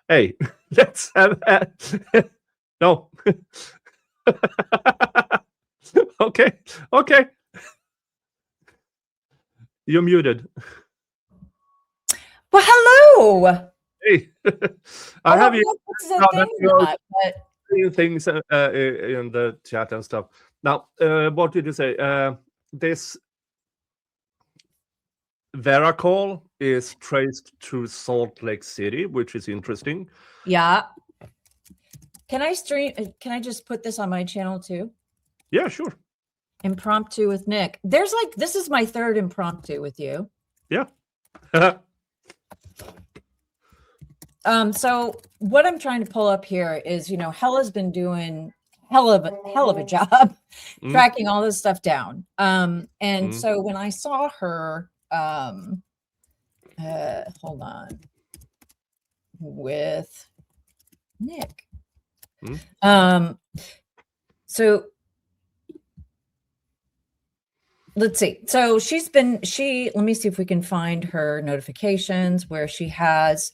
Hey, let's have no. Okay, okay. You're muted. Well, hello. Hey, I I have don't you know if this is a now that thing or you're not, but saying things in the chat and stuff. Now, what did you say? This Veracall is traced to Salt Lake City, which is interesting. yeah. Can I stream? Can I just put this on my channel too? Yeah, sure. Impromptu with Nick. There's like, this is my third impromptu with you. Yeah. So what I'm trying to pull up here is, you know, Hella's been doing hell of a job tracking all this stuff down. And so when I saw her, hold on, with Nick. So let's see. So let me see if we can find her notifications where she has,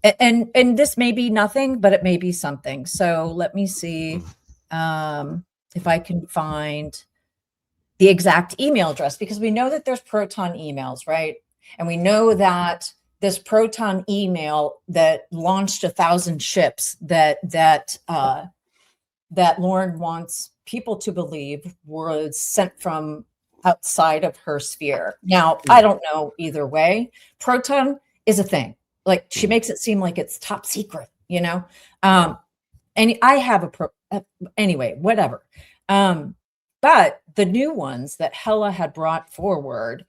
and this may be nothing, but it may be something. So let me see if I can find the exact email address, because we know that there's Proton emails, right? And we know that this Proton email that launched 1,000 ships that Lauren wants people to believe was sent from outside of her sphere. Now, I don't know either way. Proton is a thing. Like, she makes it seem like it's top secret, you know? And I have anyway, whatever. But the new ones that Hella had brought forward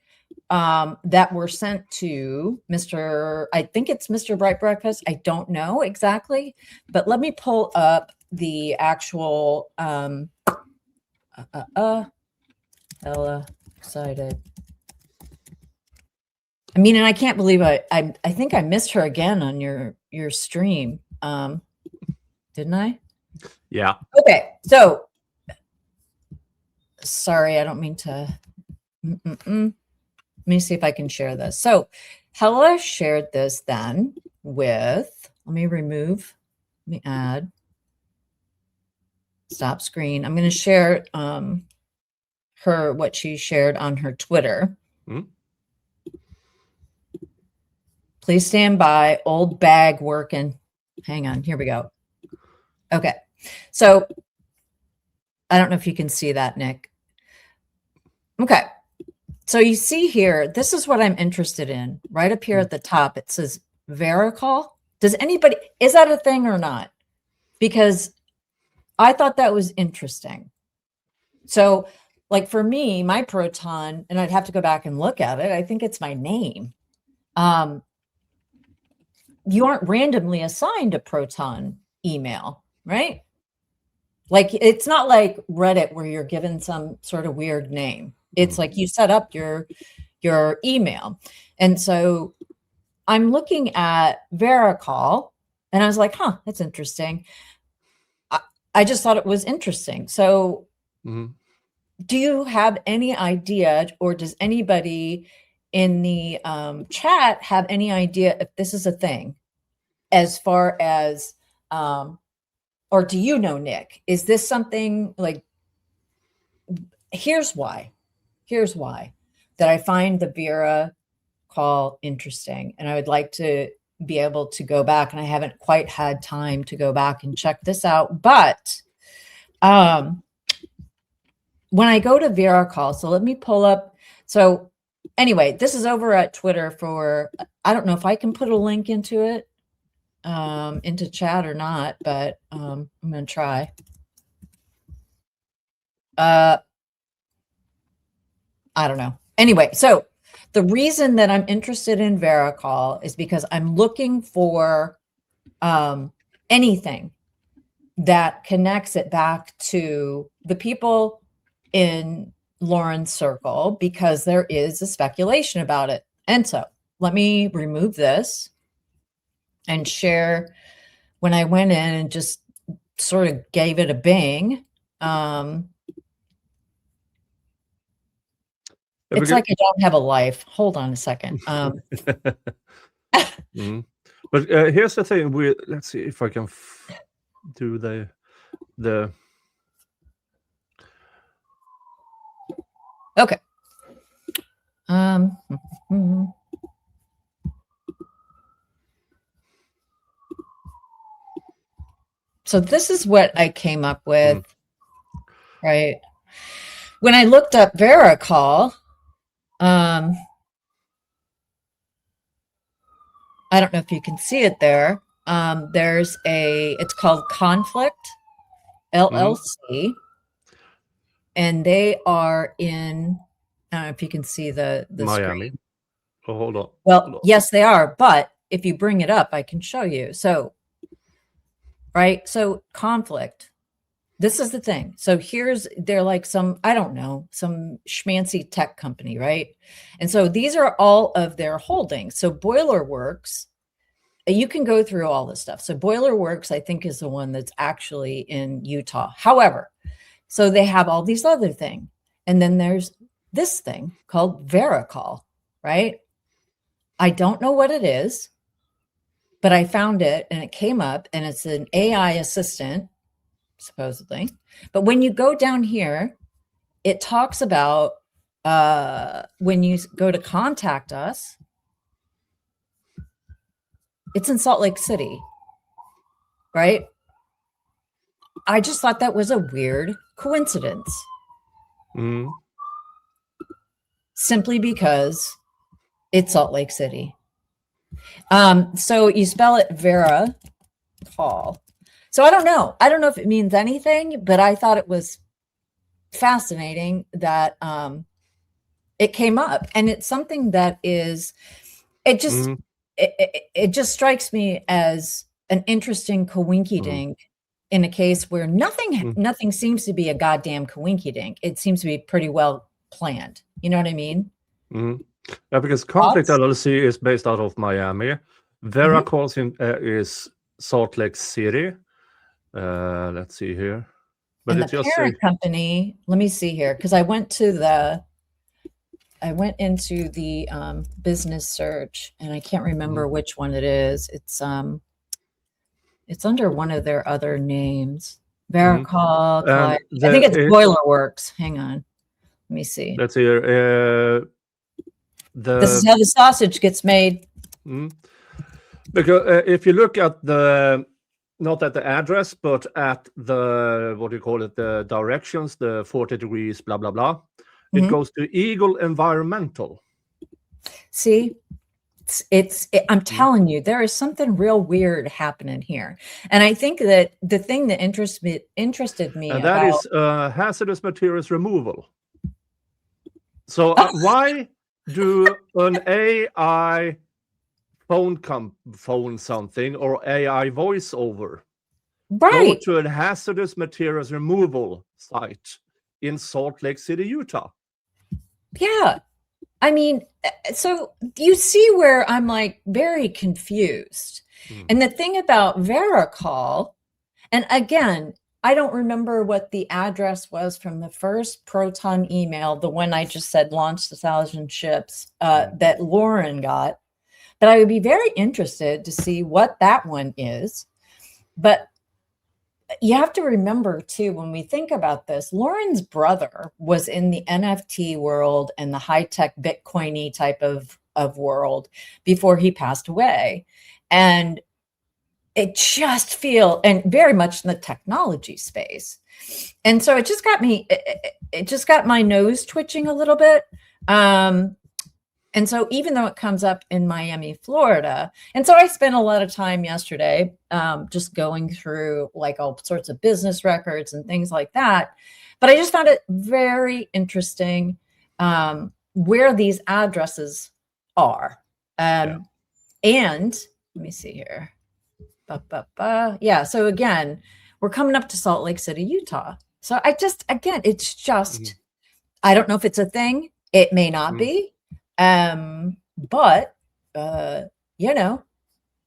that were sent to I think it's Mr. Bright Breakfast. I don't know exactly, but let me pull up the actual Hella excited. I mean, and I can't believe I think I missed her again on your stream. Didn't I? Yeah. Okay. So sorry, I don't mean to. Let me see if I can share this. So Hella shared this then with, let me add, stop screen. I'm going to share what she shared on her Twitter. Please stand by. Old bag working. Hang on. Here we go. Okay. So I don't know if you can see that, Nick. Okay. So you see here, this is what I'm interested in. Right up here at the top, it says Veraracall. Is that a thing or not? Because I thought that was interesting. So like for me, my Proton, and I'd have to go back and look at it, I think it's my name. You aren't randomly assigned a Proton email, right? Like, it's not like Reddit where you're given some sort of weird name. It's like you set up your email. And so I'm looking at Veracall and I was like, huh, that's interesting. I just thought it was interesting. So do you have any idea, or does anybody in the chat have any idea if this is a thing, as far as, or do you know, Nick, is this something like, here's why that I find the Veracall interesting. And I would like to be able to go back, and I haven't quite had time to go back and check this out. But when I go to Veracall, so let me pull up. So anyway, this is over at Twitter for, I don't know if I can put a link into it, into chat or not, but I'm going to try. I don't know. Anyway, so the reason that I'm interested in Veracall is because I'm looking for anything that connects it back to the people in Lauren's circle, because there is a speculation about it. And so let me remove this and share when I went in and just sort of gave it a bing. It's like I don't have a life. Hold on a second. But here's the thing. Let's see if I can do the. Okay. So this is what I came up with, right? When I looked up Veraracall, I don't know if you can see it there. It's called Conflict LLC, and they are in, I don't know if you can see the Miami. screen. Oh, hold on. Well, yes, they are, but if you bring it up, I can show you. So, right, so Conflict. This is the thing. So they're like some, I don't know, some schmancy tech company, right? And so these are all of their holdings. So Boiler Works, you can go through all this stuff. So Boiler Works, I think, is the one that's actually in Utah. However, so they have all these other things. And then there's this thing called Veraracall, right? I don't know what it is, but I found it and it came up, and it's an AI assistant, supposedly. But when you go down here, it talks about when you go to contact us, it's in Salt Lake City, right? I just thought that was a weird coincidence. Simply because it's Salt Lake City. So you spell it Veraracall. So I don't know. I don't know if it means anything, but I thought it was fascinating that it came up, and it's something that is, it just strikes me as an interesting coinky-dink in a case where nothing seems to be a goddamn coinky-dink. It seems to be pretty well planned. You know what I mean? Yeah, because Conflict LLC is based out of Miami. Veraracall is Salt Lake City. Let's see here. But and the parent company, let me see here, because I went into the business search, and I can't remember which one it is. It's under one of their other names. Veraracall. I think it's Boiler Works. Hang on. Let me see. Let's see here. This is how the sausage gets made. Because if you look at not at the address, but at the, what do you call it, the directions, the 40 degrees, blah, blah, blah, it goes to Eagle Environmental. See, I'm telling you, there is something real weird happening here. And I think that the thing that interested me and that is hazardous materials removal. So why do an AI phone something or AI voiceover go to a hazardous materials removal site in Salt Lake City, Utah? Yeah. I mean, so you see where I'm like very confused. And the thing about Veraracall, and again, I don't remember what the address was from the first Proton email, the one I just said launched 1,000 ships that Lauren got. But I would be very interested to see what that one is. But you have to remember, too, when we think about this, Lauren's brother was in the NFT world and the high-tech Bitcoin-y type of world before he passed away. And it just feels, and very much in the technology space. And so it just got me, it just got my nose twitching a little bit. And so even though it comes up in Miami, Florida, and so I spent a lot of time yesterday just going through like all sorts of business records and things like that. But I just found it very interesting where these addresses are. And let me see here. Yeah. So again, we're coming up to Salt Lake City, Utah. So it's just, I don't know if it's a thing. It may not be. But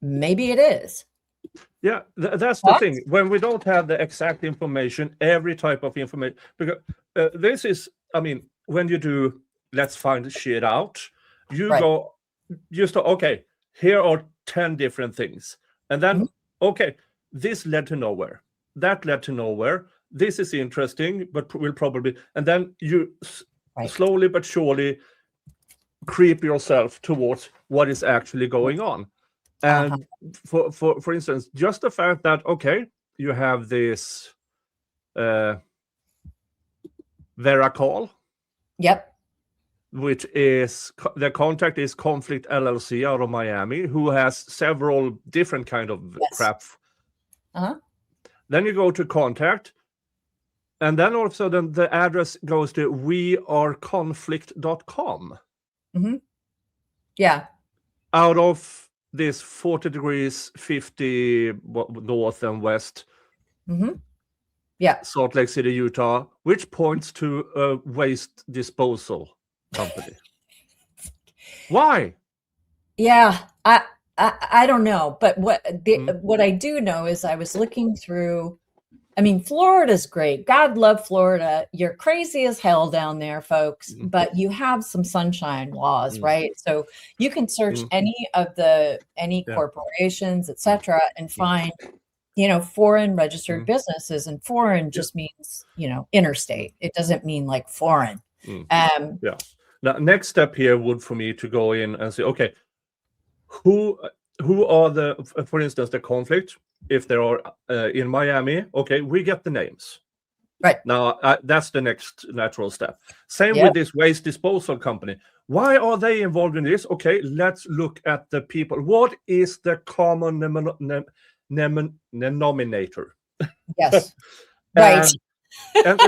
maybe it is. Yeah, that's the thing. When we don't have the exact information, every type of information, because this is, I mean, when you do, let's find shit out, you go, you start, okay, here are 10 different things. And then, okay, this led to nowhere. That led to nowhere. This is interesting, but will probably... And then you slowly but surely creep yourself towards what is actually going on. And for instance, just the fact that, okay, you have this Veraracall. Yep. Which is, the contact is Conflict LLC out of Miami, who has several different kind of crap. Then you go to contact, and then all of a sudden the address goes to weareconflict.com. Yeah. Out of this 40 degrees, 50 north and west. Yeah. Salt Lake City, Utah, which points to a waste disposal company. Why? Yeah, I don't know, but what I do know is I was looking through. I mean, Florida's great. God love Florida. You're crazy as hell down there, folks, but you have some sunshine laws, right? So you can search any corporations, etc., and find, foreign registered businesses, and foreign just means, interstate. It doesn't mean like foreign. Now, next step here would for me to go in and say, okay, who are the, for instance, the conflict? If there are in Miami, okay, we get the names. Right. Now, that's the next natural step. Same with this waste disposal company. Why are they involved in this? Okay, let's look at the people. What is the common denominator? Yes. Right. And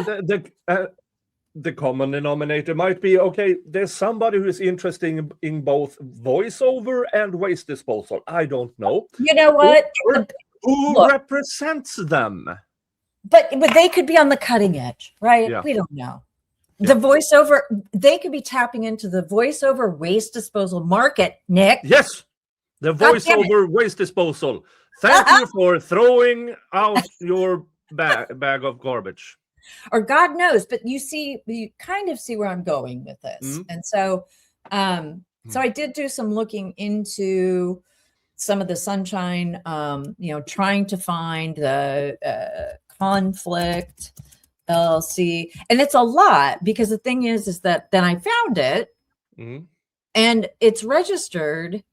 the common denominator might be, okay, there's somebody who is interested in both voiceover and waste disposal. I don't know. You know what? Who represents them? But they could be on the cutting edge, right? Yeah. We don't know. The voiceover, they could be tapping into the voiceover waste disposal market, Nick. Yes, the voiceover waste disposal. Thank you for throwing out your bag of garbage. Or God knows, but you kind of see where I'm going with this. And so, so I did do some looking into some of the sunshine, trying to find the Conflict LLC, and it's a lot, because the thing is that then I found it, and it's registered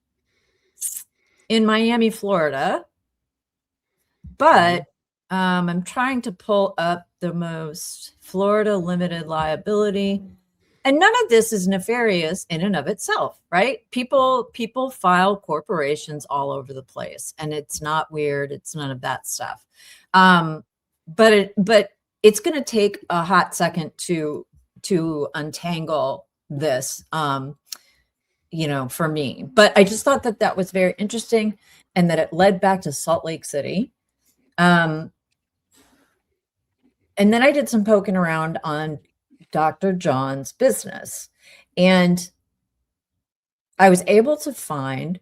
in Miami, Florida, but I'm trying to pull up the most Florida limited liability. And none of this is nefarious in and of itself, right? People file corporations all over the place, and it's not weird. It's none of that stuff. But it's going to take a hot second to untangle this, for me. But I just thought that was very interesting, and that it led back to Salt Lake City. And then I did some poking around on Dr. John's business, and I was able to find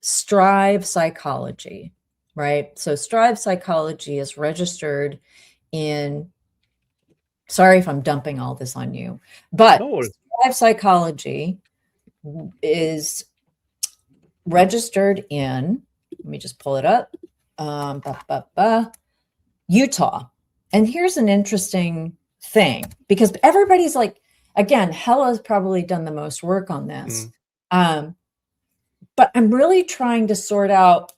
Strive Psychology, right? So Strive Psychology is registered in, sorry if I'm dumping all this on you, but Strive Psychology is registered in, let me just pull it up, Utah. And here's an interesting thing, because everybody's like, again, Hella's probably done the most work on this. But I'm really trying to sort out,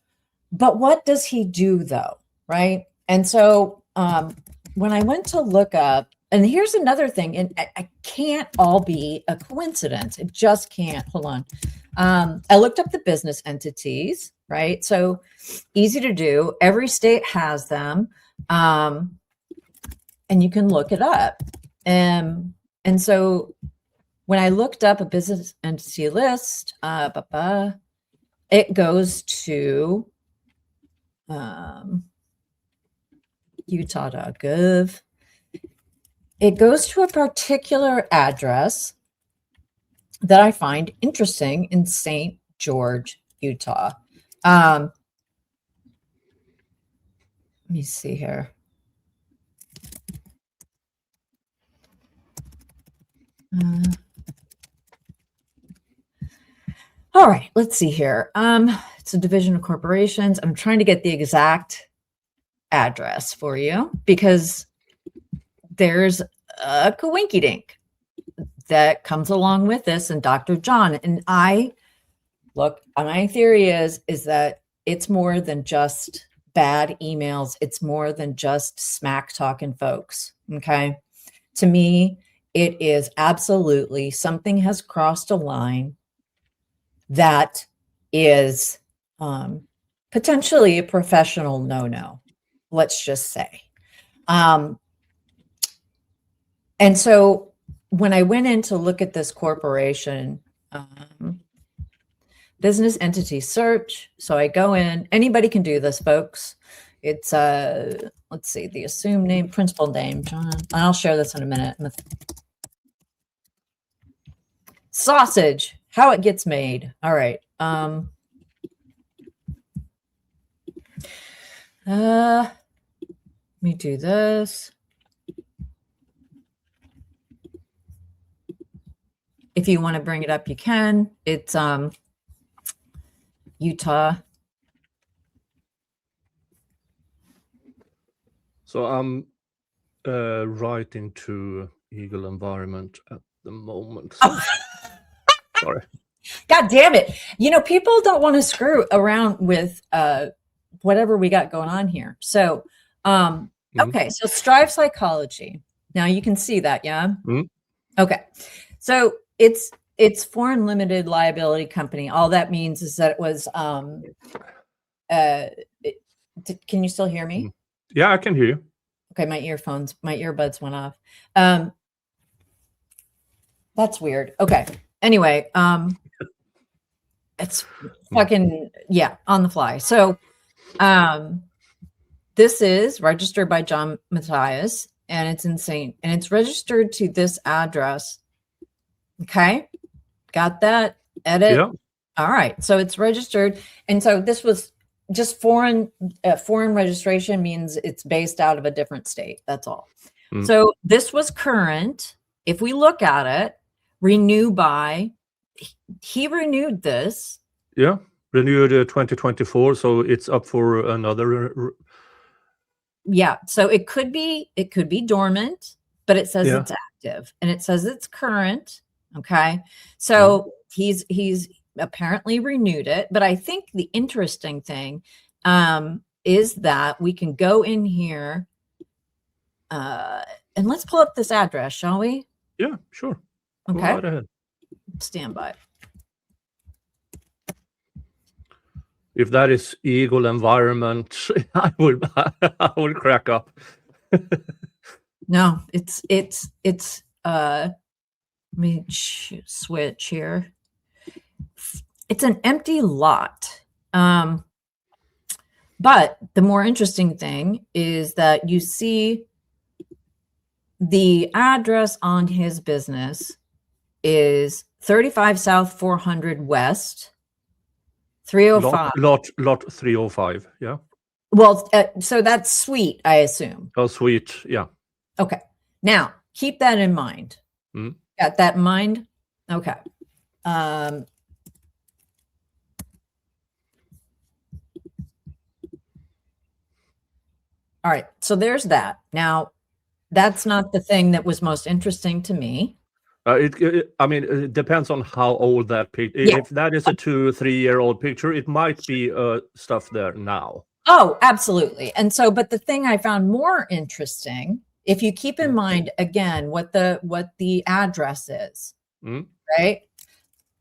but what does he do though? Right. And so when I went to look up, and here's another thing, and I can't all be a coincidence. It just can't. Hold on. I looked up the business entities, right? So easy to do. Every state has them. And you can look it up. And so when I looked up a business entity list, it goes to utah.gov. It goes to a particular address that I find interesting in St. George, Utah. Let me see here. All right, let's see here. It's a division of corporations. I'm trying to get the exact address for you because there's a coinky-dink that comes along with this, and Dr. John and I look. My theory is that it's more than just bad emails. It's more than just smack talking folks. Okay, to me, it is absolutely something has crossed a line that is potentially a professional no-no. Let's just say. And so when I went in to look at this corporation, business entity search. So I go in, anybody can do this, folks. It's, let's see, the assumed name, principal name, John. I'll share this in a minute. Sausage, how it gets made. All right. Let me do this. If you want to bring it up, you can. It's Utah. So I'm writing to Eagle Environment at the moment. So. Sorry. God damn it. You know, people don't want to screw around with whatever we got going on here. So, okay. So Strive Psychology. Now you can see that. Yeah. Okay. So it's foreign limited liability company. All that means is that it was, can you still hear me? Yeah, I can hear you. Okay. My earbuds went off. That's weird. Okay. Anyway, it's fucking, yeah, on the fly. So, this is registered by John Matthias, and it's insane. And it's registered to this address. Okay. Got that? Edit. Yeah. All right. So it's registered. And so this was just foreign registration means it's based out of a different state. That's all. So this was current. If we look at it, renew by, he renewed this. Yeah. Renewed 2024. So it's up for another. Yeah. So it could be dormant, but it says it's active and it says it's current. Okay. So he's apparently renewed it. But I think the interesting thing is that we can go in here and let's pull up this address, shall we? Yeah, sure. Okay. Go right ahead. Stand by. If that is Eagle Environment, I would crack up. No, it's let me switch here. It's an empty lot. But the more interesting thing is that you see the address on his business is 35 South 400 West 305. Lot 305. Yeah. Well, so that's suite, I assume. Oh, sweet. Yeah. Okay. Now keep that in mind. Got that in mind? Okay. All right. So there's that. Now, that's not the thing that was most interesting to me. I mean, it depends on how old that picture. Yeah. If that is a 2-3-year-old picture, it might be stuff there now. Oh, absolutely. And so, but the thing I found more interesting, if you keep in mind again what the address is, right?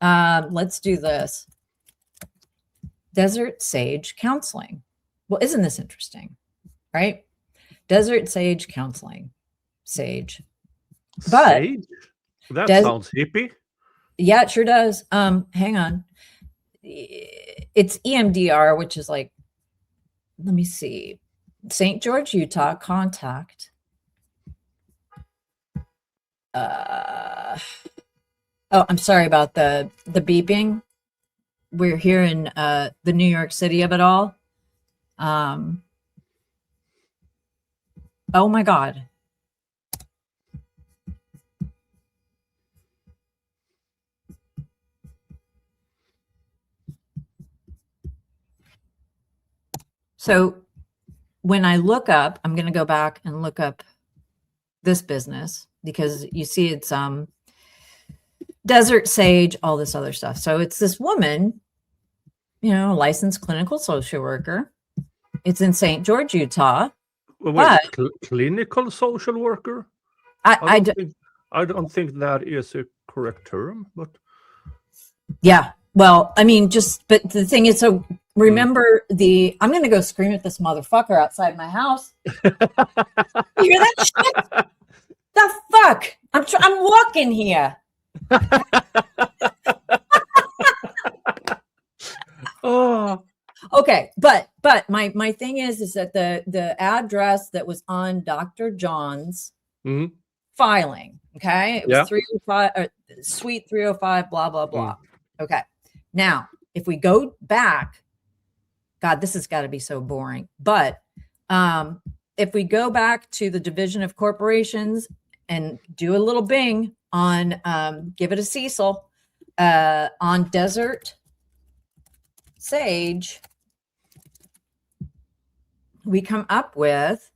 Let's do this. Desert Sage Counseling. Well, isn't this interesting? Right? Desert Sage Counseling. Sage. But Sage? That sounds hippie. Yeah, it sure does. Hang on. It's EMDR, which is like, let me see. St. George, Utah, contact. Oh, I'm sorry about the beeping. We're here in the New York City of it all. Oh my God. So when I look up, I'm going to go back and look up this business because you see it's desert sage, all this other stuff. So it's this woman, a licensed clinical social worker. It's in St. George, Utah. Well, wait, clinical social worker? I don't think that is a correct term, but yeah. Well, I mean, but the thing is, so remember I'm going to go scream at this motherfucker outside my house. You hear that shit? The fuck? I'm walking here. Oh. Okay, but my thing is that the address that was on Dr. John's filing, okay, it was 305 Suite 305, blah blah blah. Okay, now if we go back, God, this has got to be so boring. But if we go back to the Division of Corporations and do a little bing on, give it a Cecil on Desert Sage, we come up with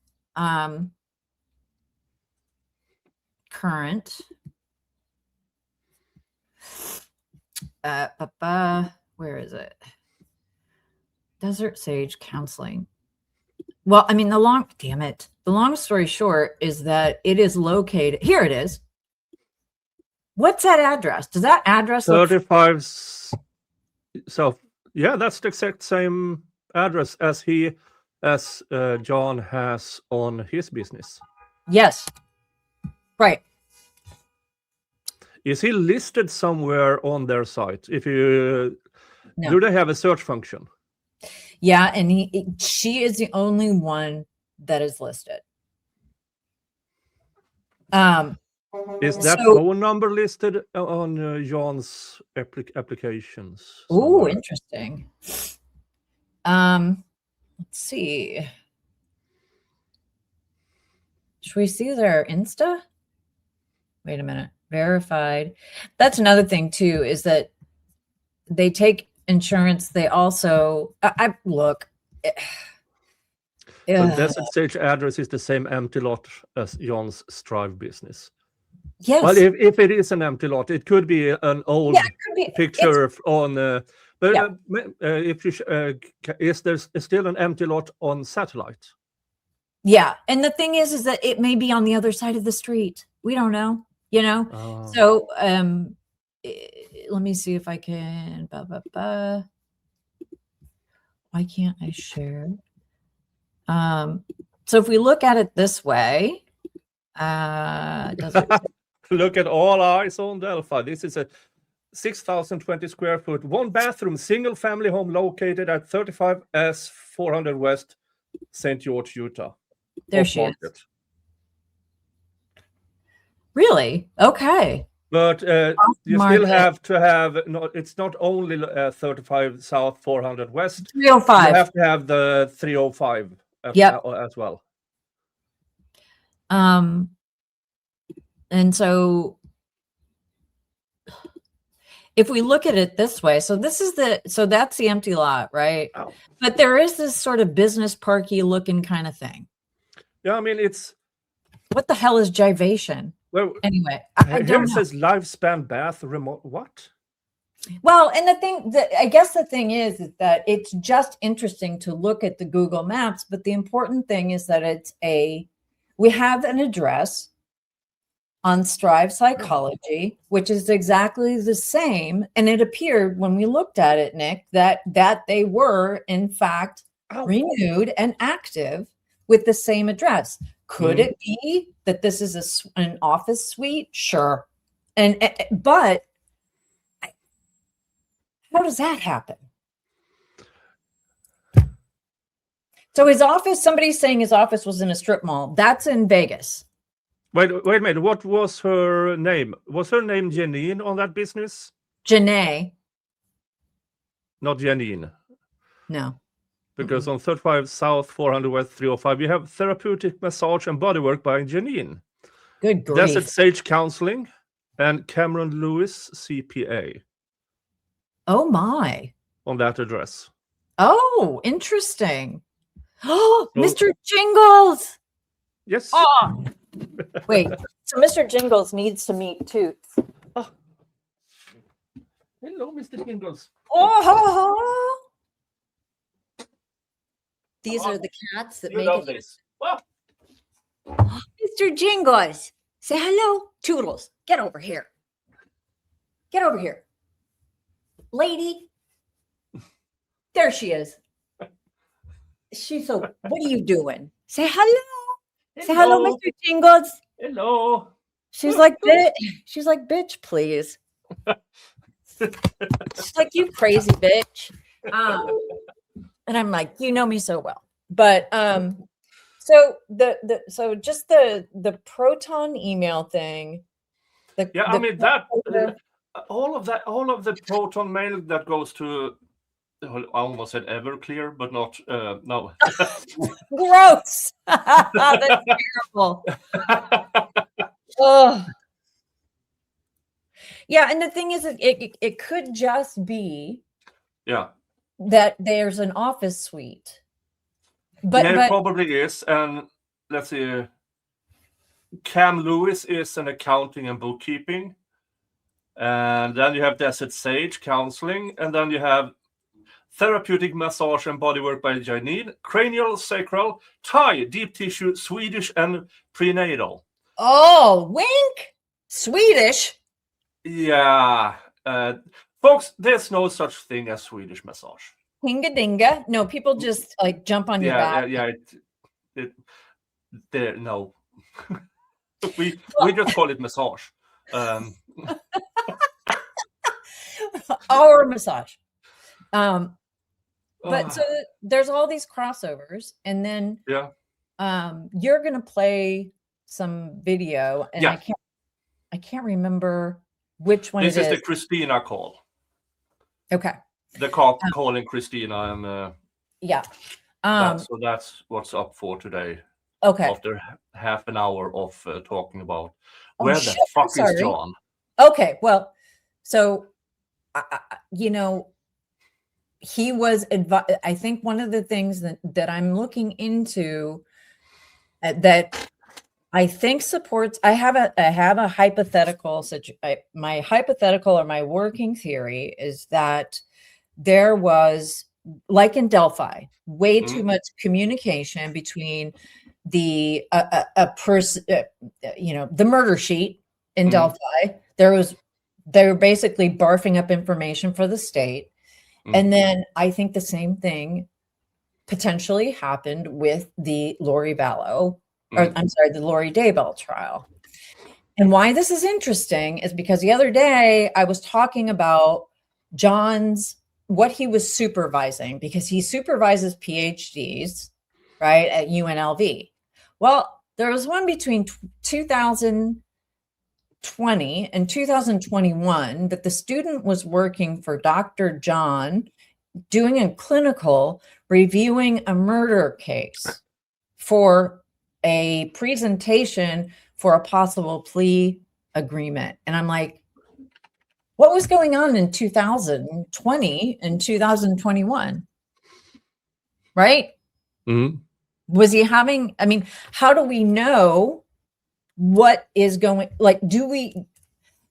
current where is it? Desert Sage Counseling. Well, I mean, the long story short is that it is located, here it is. What's that address? Does that address 35? So yeah, that's the exact same address as John has on his business. Yes. Right. Is he listed somewhere on their site? If you No. Do they have a search function? Yeah, and she is the only one that is listed. Is that phone number listed on John's applications? Oh, interesting. Let's see. Should we see their Insta? Wait a minute. Verified. That's another thing too, is that they take insurance. They also, look. The Desert Sage address is the same empty lot as John's Strive business. Yes. Well, if it is an empty lot, it could be an old picture on. But if you is there still an empty lot on satellite? Yeah, and the thing is that it may be on the other side of the street. We don't know, Oh. So let me see if I can. Why can't I share? So if we look at it this way, look at all eyes on Delphi. This is a 6,020 square foot, one bathroom, single family home located at 35S 400 West, St. George, Utah. There she is. Really? Okay. But you still have to have, it's not only 35 South 400 West. 305. You have to have the 305 as well. And so if we look at it this way, so that's the empty lot, right? Oh. But there is this sort of business parky looking kind of thing. Yeah, I mean, what the hell is Jivation? Well, anyway, here it says lifespan bath remote. What? Well, and I guess the thing is that it's just interesting to look at the Google Maps, but the important thing is that we have an address on Strive Psychology, which is exactly the same. And it appeared when we looked at it, Nick, that they were in fact renewed and active with the same address. Could it be that this is an office suite? Sure. But how does that happen? So his office, somebody's saying his office was in a strip mall. That's in Vegas. Wait a minute. What was her name? Was her name Janine on that business? Janae. Not Janine. No. Because on 35 South 400 West 305, you have therapeutic massage and bodywork by Janine. Good grief. Desert Sage Counseling and Cameron Lewis CPA. Oh my. On that address. Oh, interesting. Oh, Mr. Jingles. Yes. Oh. Wait. So Mr. Jingles needs to meet Toots. Oh. Hello, Mr. Jingles. Oh. These are the cats that make it. This. Oh. Mr. Jingles, say hello. Toodles, get over here. Get over here. Lady. There she is. She's so, what are you doing? Say hello. Say hello, Mr. Jingles. Hello. She's like, bitch, please. She's like, you crazy bitch. And I'm like, you know me so well. But so so just the proton email thing. I mean that all of the proton mail that goes to, I almost said Everclear, but not no. Gross. That's terrible. Oh. Yeah, and the thing is, it could just be that there's an office suite. But it probably is. And let's see, Cam Lewis is an accounting and bookkeeping. And then you have Desert Sage counseling, and then you have therapeutic massage and bodywork by Janine, cranial, sacral, Thai, deep tissue, Swedish, and prenatal. Oh, wink, Swedish. Yeah, folks, there's no such thing as Swedish massage. Hinga dinga. No, people just like jump on your back. No. we just call it massage. Our massage. But so there's all these crossovers, and then you're gonna play some video, and I can't remember which one. This is the Christina Call. Okay. The call calling Christina, and so that's what's up for today. Okay. After half an hour of talking about where the fuck is John? Okay, well, so you know, he was I think one of the things that I'm looking into that I think supports. I have a hypothetical. My hypothetical or my working theory is that there was, like in Delphi, way too much communication between the person, the murder sheet in Delphi. They were basically barfing up information for the state. And then I think the same thing potentially happened with the Lori Vallow, or I'm sorry, the Lori Daybell trial. And why this is interesting is because the other day I was talking about what he was supervising, because he supervises PhDs, right, at UNLV. Well, there was one between 2020 and 2021 that the student was working for Dr. John, doing a clinical, reviewing a murder case for a presentation for a possible plea agreement. And I'm like, what was going on in 2020 and 2021? Right? Was he having, I mean, how do we know what is going, like,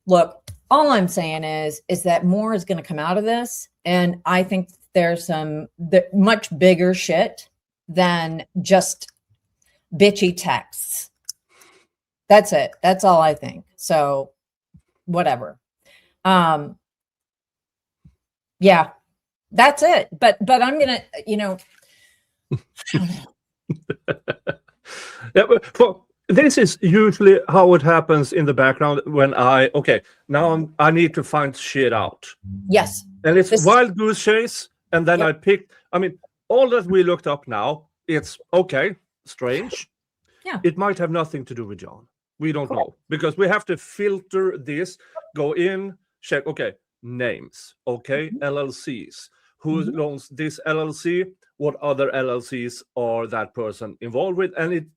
look, all I'm saying is that more is going to come out of this. And I think there's much bigger shit than just bitchy texts. That's it. That's all I think. So whatever. Yeah, that's it. But I'm going to, I don't know. This is usually how it happens in the background when I need to find shit out. Yes. And it's wild goose chase. And then I picked, all that we looked up now, it's strange. Yeah. It might have nothing to do with John. We don't know, because we have to filter this, go in, check, names, LLCs. Who owns this LLC? What other LLCs are that person involved with? And it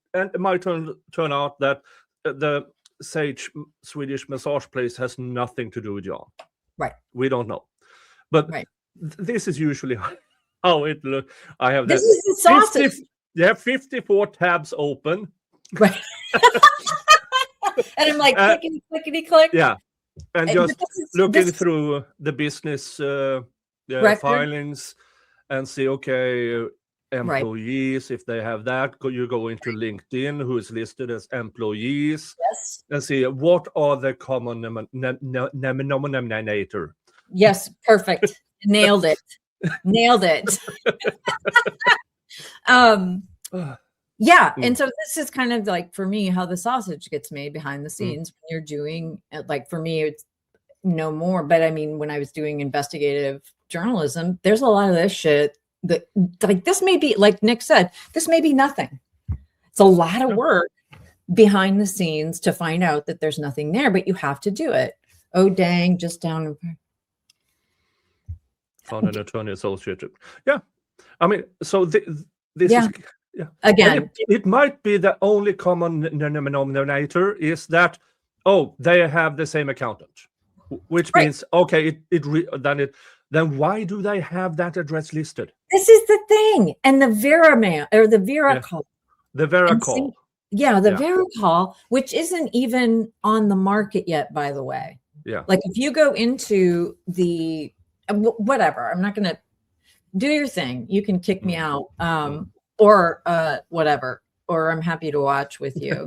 might turn out that the Sage Swedish massage place has nothing to do with John. Right. We don't know. But this is usually how it looks. I have this is the sausage. You have 54 tabs open. Right. And I'm like, clickety, clickety, click. Yeah. And just looking through the business filings and see, okay, employees, if they have that, you go into LinkedIn, who is listed as employees, and see what are the common denominator. Yes, perfect. Nailed it. Nailed it. Yeah. And so this is kind of like, for me, how the sausage gets made behind the scenes when you're doing, like, for me, it's no more. But I mean, when I was doing investigative journalism, there's a lot of this shit that, like, this may be, like Nik said, this may be nothing. It's a lot of work behind the scenes to find out that there's nothing there, but you have to do it. Oh, dang, just down. Found an attorney associated. Yeah. I mean, so this is... Yeah. Again, it might be the only common denominator is that, oh, they have the same accountant, which means, okay, then why do they have that address listed? This is the thing. And the Veraracall. The Veraracall. The Veraracall, which isn't even on the market yet, by the way. Yeah. Like, if you go into the, whatever, I'm not going to do your thing. You can kick me out. Or whatever, or I'm happy to watch with you.